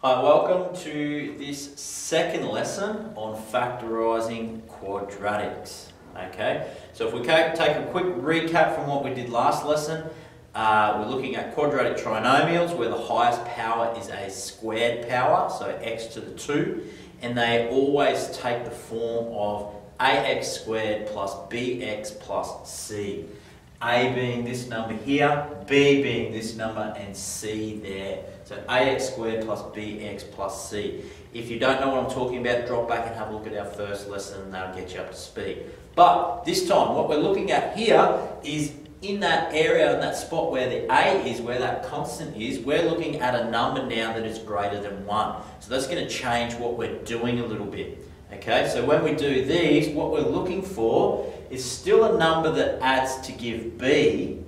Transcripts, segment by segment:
Hi, welcome to this second lesson on factorising quadratics. Okay, so if we take a quick recap from what we did last lesson, we're looking at quadratic trinomials where the highest power is a squared power, so x to the 2, and they always take the form of ax squared plus bx plus c. A being this number here, b being this number, and c there. So ax squared plus bx plus c. If you don't know what I'm talking about, drop back and have a look at our first lesson and that'll get you up to speed. But this time, what we're looking at here is in that area, in that spot where the a is, where that constant is, we're looking at a number now that is greater than 1. So that's going to change what we're doing a little bit. Okay, so when we do these, what we're looking for is still a number that adds to give b,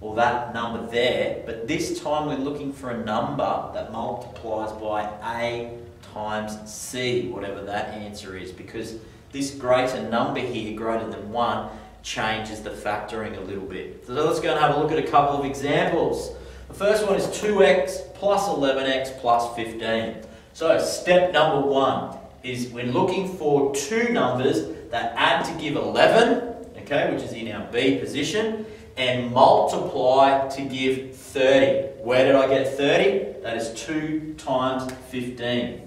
or that number there, but this time we're looking for a number that multiplies by a times c, whatever that answer is, because this greater number here, greater than 1, changes the factoring a little bit. So let's go and have a look at a couple of examples. The first one is 2x plus 11x plus 15. So step number 1 is we're looking for two numbers that add to give 11, okay, which is in our B position, and multiply to give 30. Where did I get 30? That is 2 times 15.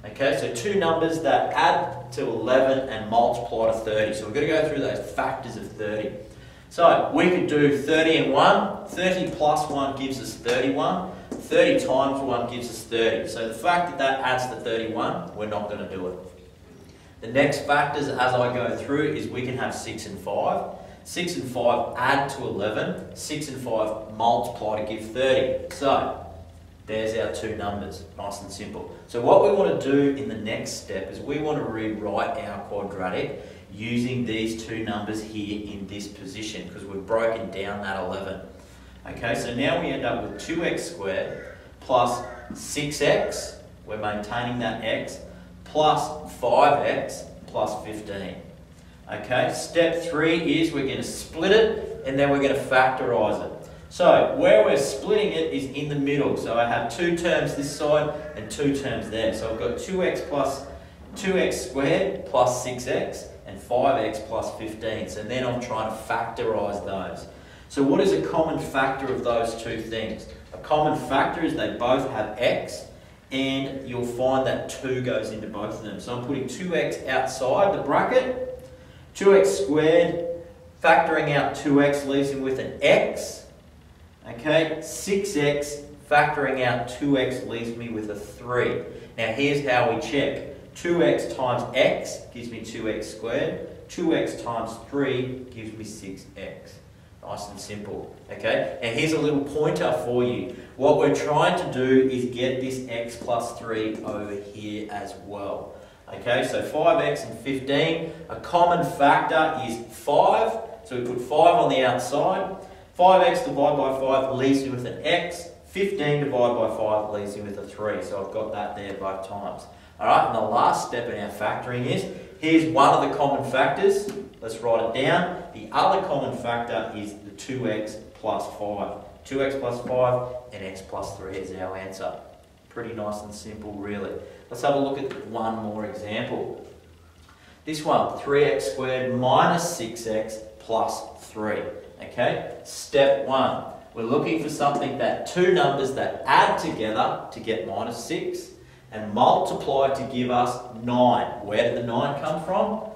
Okay, so two numbers that add to 11 and multiply to 30. So we're going to go through those factors of 30. So we could do 30 and 1. 30 plus 1 gives us 31. 30 times 1 gives us 30. So the fact that that adds to 31, we're not going to do it. The next factors as I go through is we can have 6 and 5. 6 and 5 add to 11. 6 and 5 multiply to give 30. So there's our two numbers, nice and simple. So what we want to do in the next step is we want to rewrite our quadratic using these two numbers here in this position because we've broken down that 11. Okay, so now we end up with 2x squared plus 6x, we're maintaining that x, plus 5x plus 15. Okay, step 3 is we're going to split it and then we're going to factorise it. So where we're splitting it is in the middle. So I have two terms this side and two terms there. So I've got 2x plus 2x squared plus 6x and 5x plus 15. So then I'm trying to factorise those. So what is a common factor of those two things? A common factor is they both have x, and you'll find that 2 goes into both of them. So I'm putting 2x outside the bracket, 2x squared, factoring out 2x leaves me with an x, okay, 6x, factoring out 2x leaves me with a 3. Now here's how we check. 2x times x gives me 2x squared, 2x times 3 gives me 6x. Nice and simple, okay? And here's a little pointer for you. What we're trying to do is get this x plus 3 over here as well. Okay, so 5x and 15. A common factor is 5. So we put 5 on the outside. 5x divided by 5 leaves me with an x. 15 divided by 5 leaves me with a 3. So I've got that there both times. Alright, and the last step in our factoring is, here's one of the common factors. Let's write it down. The other common factor is the 2x plus 5. 2x plus 5 and x plus 3 is our answer. Pretty nice and simple, really. Let's have a look at one more example. This one, 3x squared minus 6x plus 3. Okay, step 1. We're looking for something that two numbers that add together to get minus 6 and multiply to give us 9. Where did the 9 come from?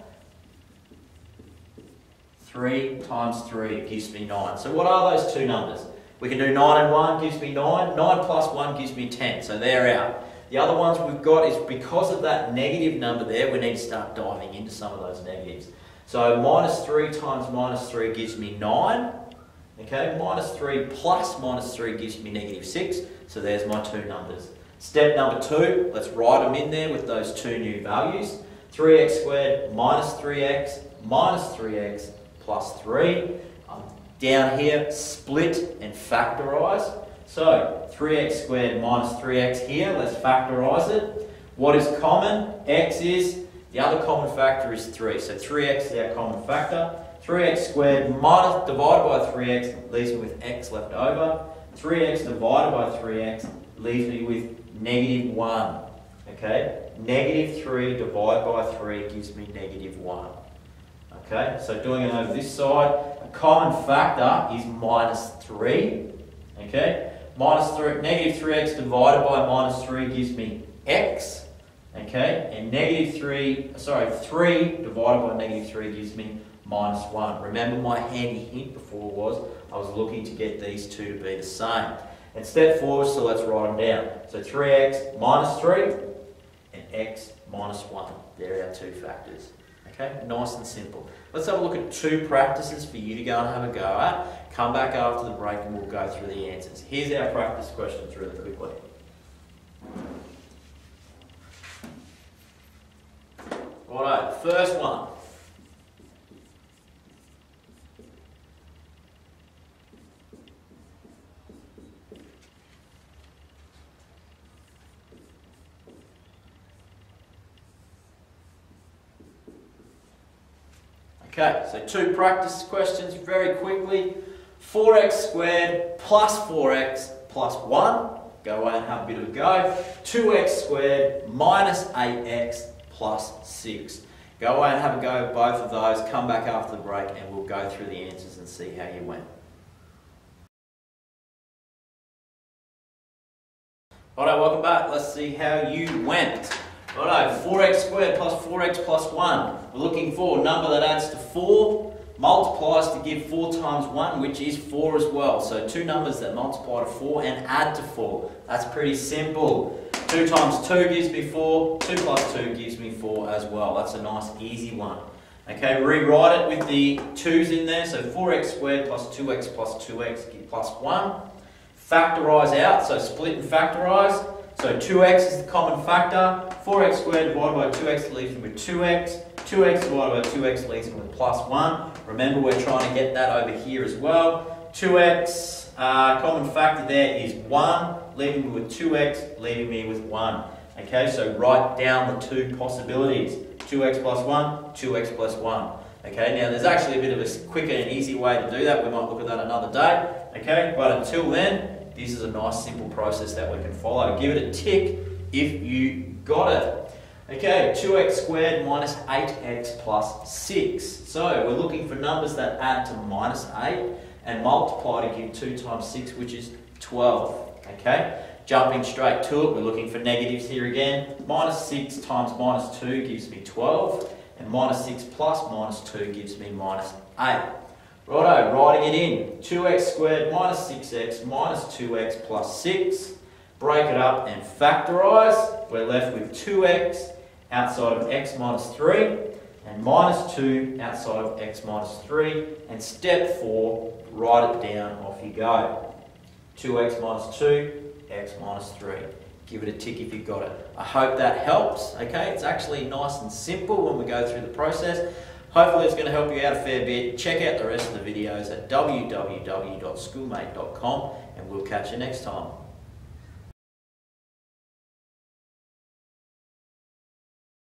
3 times 3 gives me 9. So what are those two numbers? We can do 9 and 1 gives me 9. 9 plus 1 gives me 10. So they're out. The other ones we've got is because of that negative number there, we need to start diving into some of those negatives. So minus 3 times minus 3 gives me 9. Okay, minus 3 plus minus 3 gives me negative 6. So there's my two numbers. Step number 2, let's write them in there with those two new values. 3x squared minus 3x plus 3. Down here, split and factorise. So 3x squared minus 3x here, let's factorise it. What is common? X is, the other common factor is 3. So 3x is our common factor. 3x squared divided by 3x leaves me with x left over. 3x divided by 3x leaves me with negative 1. Okay, negative 3 divided by 3 gives me negative 1. Okay, so doing it over this side, a common factor is minus 3. Okay, negative 3x divided by minus 3 gives me x. Okay, and 3 divided by negative 3 gives me minus 1. Remember my handy hint before was I was looking to get these two to be the same. And step forward, so let's write them down. So 3x minus 3 and x minus 1. There are our two factors. Okay, nice and simple. Let's have a look at two practices for you to go and have a go at. Come back after the break and we'll go through the answers. Here's our practice questions really quickly. Alright, first one. Okay, so two practice questions very quickly. 4x squared plus 4x plus 1. Go away and have a bit of a go. 2x squared minus 8x plus 6. Go away and have a go at both of those. Come back after the break and we'll go through the answers and see how you went. Alright, welcome back. Let's see how you went. Alright, 4x squared plus 4x plus 1. We're looking for a number that adds to 4, multiplies to give 4 times 1, which is 4 as well. So two numbers that multiply to 4 and add to 4. That's pretty simple. 2 times 2 gives me 4, 2 plus 2 gives me 4 as well. That's a nice easy one. Okay, rewrite it with the 2's in there. So 4x squared plus 2x plus 2x give plus 1. Factorise out, so split and factorise. So 2x is the common factor. 4x squared divided by 2x leaves me with 2x. 2x divided by 2x leaves me with plus 1. Remember, we're trying to get that over here as well. 2x, common factor there is 1, leaving me with 2x, leaving me with 1. Okay, so write down the two possibilities. 2x plus 1, 2x plus 1. Okay, now there's actually a bit of a quicker and easy way to do that. We might look at that another day. Okay, but until then, this is a nice simple process that we can follow. Give it a tick if you got it. Okay, 2x squared minus 8x plus 6. So we're looking for numbers that add to minus 8 and multiply to give 2 times 6, which is 12. Okay, jumping straight to it, we're looking for negatives here again. Minus 6 times minus 2 gives me 12, and minus 6 plus minus 2 gives me minus 8. Righto, writing it in. 2x squared minus 6x minus 2x plus 6. Break it up and factorise. We're left with 2x outside of x minus 3 and minus 2 outside of x minus 3. And step 4, write it down, off you go. 2x minus 2, x minus 3. Give it a tick if you got it. I hope that helps. Okay, it's actually nice and simple when we go through the process. Hopefully it's going to help you out a fair bit. Check out the rest of the videos at www.schoolmate.com and we'll catch you next time.